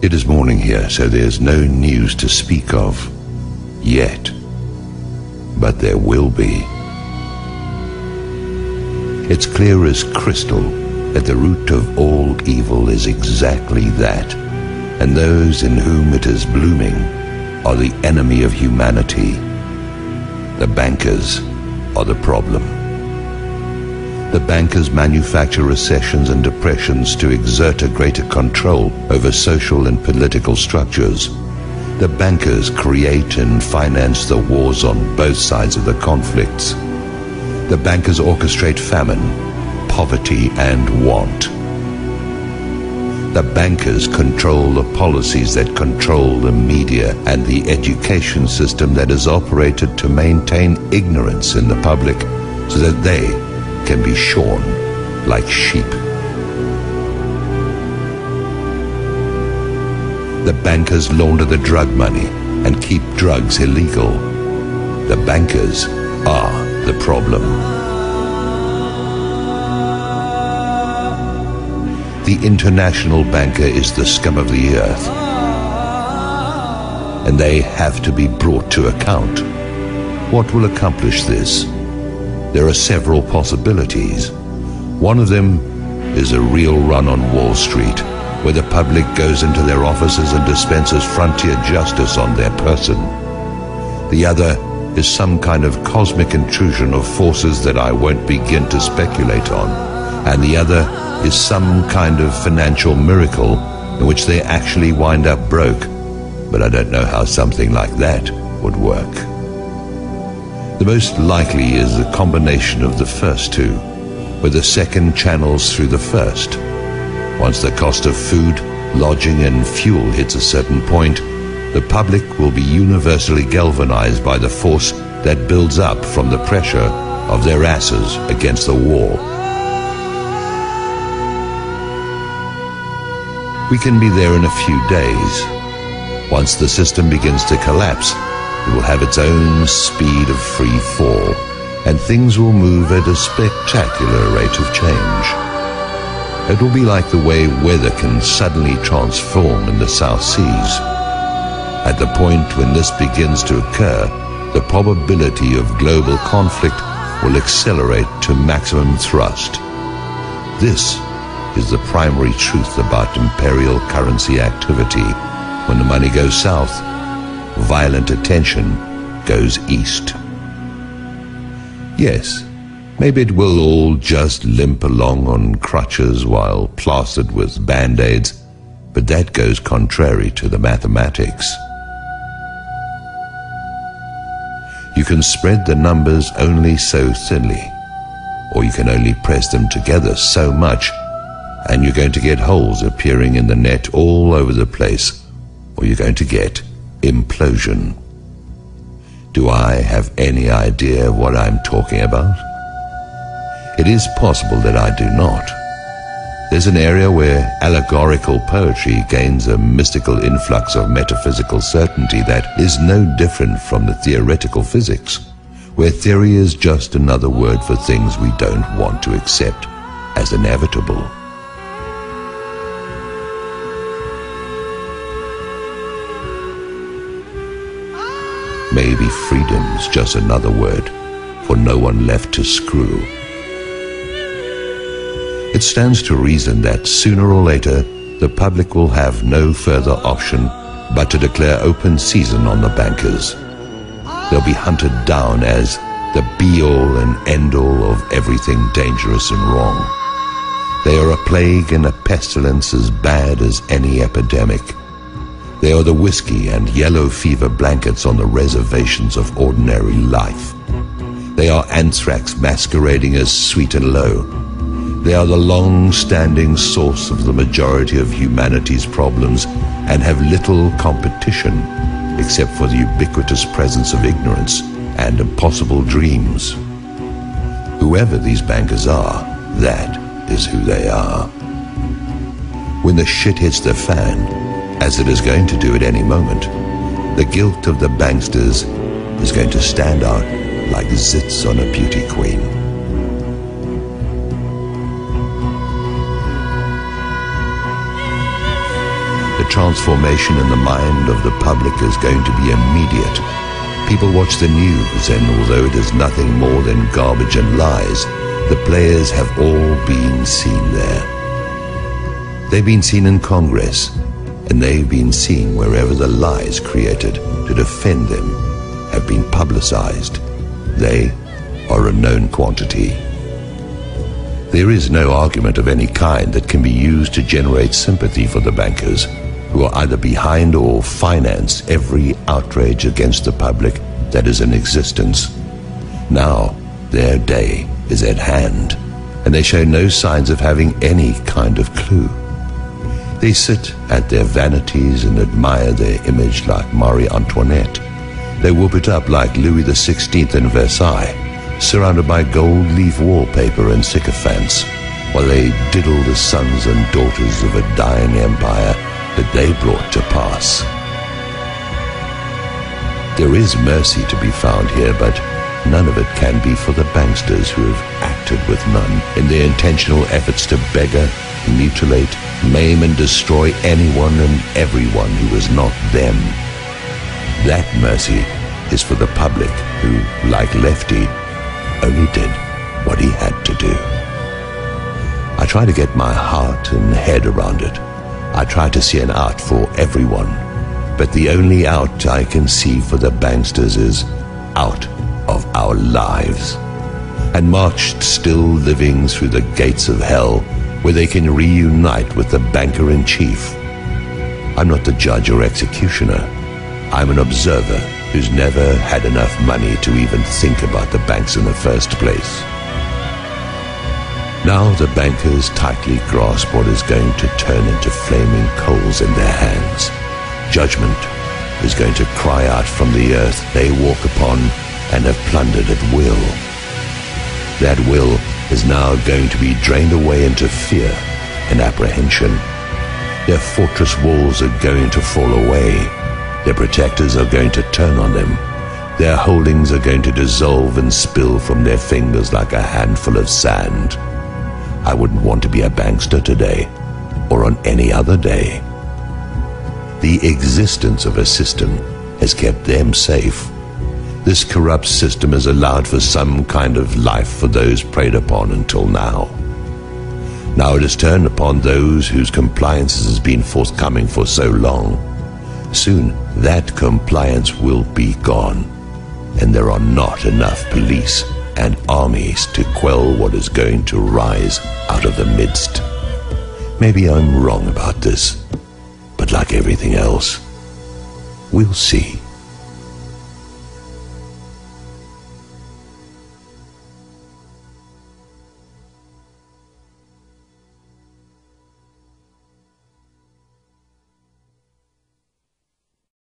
It is morning here, so there's no news to speak of yet. But there will be. It's clear as crystal that the root of all evil is exactly that, and those in whom it is blooming are the enemy of humanity. The bankers are the problem. The bankers manufacture recessions and depressions to exert a greater control over social and political structures. The bankers create and finance the wars on both sides of the conflicts. The bankers orchestrate famine, poverty, and want. The bankers control the policies that control the media and the education system that is operated to maintain ignorance in the public so that they can be shorn like sheep. The bankers launder the drug money and keep drugs illegal. The bankers are the problem. The international banker is the scum of the earth, and they have to be brought to account. What will accomplish this? There are several possibilities. One of them is a real run on Wall Street, where the public goes into their offices and dispenses frontier justice on their person. The other is some kind of cosmic intrusion of forces that I won't begin to speculate on. And the other is some kind of financial miracle in which they actually wind up broke. But I don't know how something like that would work. The most likely is a combination of the first two, where the second channels through the first. Once the cost of food, lodging, and fuel hits a certain point, the public will be universally galvanized by the force that builds up from the pressure of their asses against the wall. We can be there in a few days. Once the system begins to collapse, it will have its own speed of free fall, and things will move at a spectacular rate of change. It will be like the way weather can suddenly transform in the South Seas. At the point when this begins to occur, the probability of global conflict will accelerate to maximum thrust. This is the primary truth about imperial currency activity. When the money goes south, violent attention goes east. Yes, maybe it will all just limp along on crutches while plastered with band-aids, but that goes contrary to the mathematics. You can spread the numbers only so thinly, or you can only press them together so much, and you're going to get holes appearing in the net all over the place, or you're going to get implosion. Do I have any idea what I'm talking about? It is possible that I do not. There's an area where allegorical poetry gains a mystical influx of metaphysical certainty that is no different from the theoretical physics, where theory is just another word for things we don't want to accept as inevitable. Maybe freedom's just another word for no one left to screw. It stands to reason that sooner or later the public will have no further option but to declare open season on the bankers. They'll be hunted down as the be-all and end-all of everything dangerous and wrong. They are a plague and a pestilence as bad as any epidemic. They are the whiskey and yellow fever blankets on the reservations of ordinary life. They are anthrax masquerading as sweet and low. They are the long-standing source of the majority of humanity's problems and have little competition except for the ubiquitous presence of ignorance and impossible dreams. Whoever these bankers are, that is who they are. When the shit hits the fan, as it is going to do at any moment, the guilt of the banksters is going to stand out like zits on a beauty queen. The transformation in the mind of the public is going to be immediate. People watch the news, and although it is nothing more than garbage and lies, the players have all been seen there. They've been seen in Congress, and they've been seen wherever the lies created to defend them have been publicized. They are a known quantity. There is no argument of any kind that can be used to generate sympathy for the bankers, who are either behind or finance every outrage against the public that is in existence. Now, their day is at hand, and they show no signs of having any kind of clue. They sit at their vanities and admire their image like Marie Antoinette. They whoop it up like Louis XVI in Versailles, surrounded by gold leaf wallpaper and sycophants, while they diddle the sons and daughters of a dying empire that they brought to pass. There is mercy to be found here, but none of it can be for the banksters who have acted with none in their intentional efforts to beggar, mutilate, maim and destroy anyone and everyone who is not them. That mercy is for the public who, like Lefty, only did what he had to do. I try to get my heart and head around it. I try to see an out for everyone, but the only out I can see for the banksters is out of our lives, and marched still living through the gates of hell, where they can reunite with the banker-in-chief. I'm not the judge or executioner. I'm an observer who's never had enough money to even think about the banks in the first place. Now the bankers tightly grasp what is going to turn into flaming coals in their hands. Judgment is going to cry out from the earth they walk upon and have plundered at will. That will is now going to be drained away into fear and apprehension. Their fortress walls are going to fall away. Their protectors are going to turn on them. Their holdings are going to dissolve and spill from their fingers like a handful of sand. I wouldn't want to be a bankster today, or on any other day. The existence of a system has kept them safe. This corrupt system has allowed for some kind of life for those preyed upon until now. Now it has turned upon those whose compliance has been forthcoming for so long. Soon that compliance will be gone, and there are not enough police and armies to quell what is going to rise out of the midst. Maybe I'm wrong about this, but like everything else, we'll see.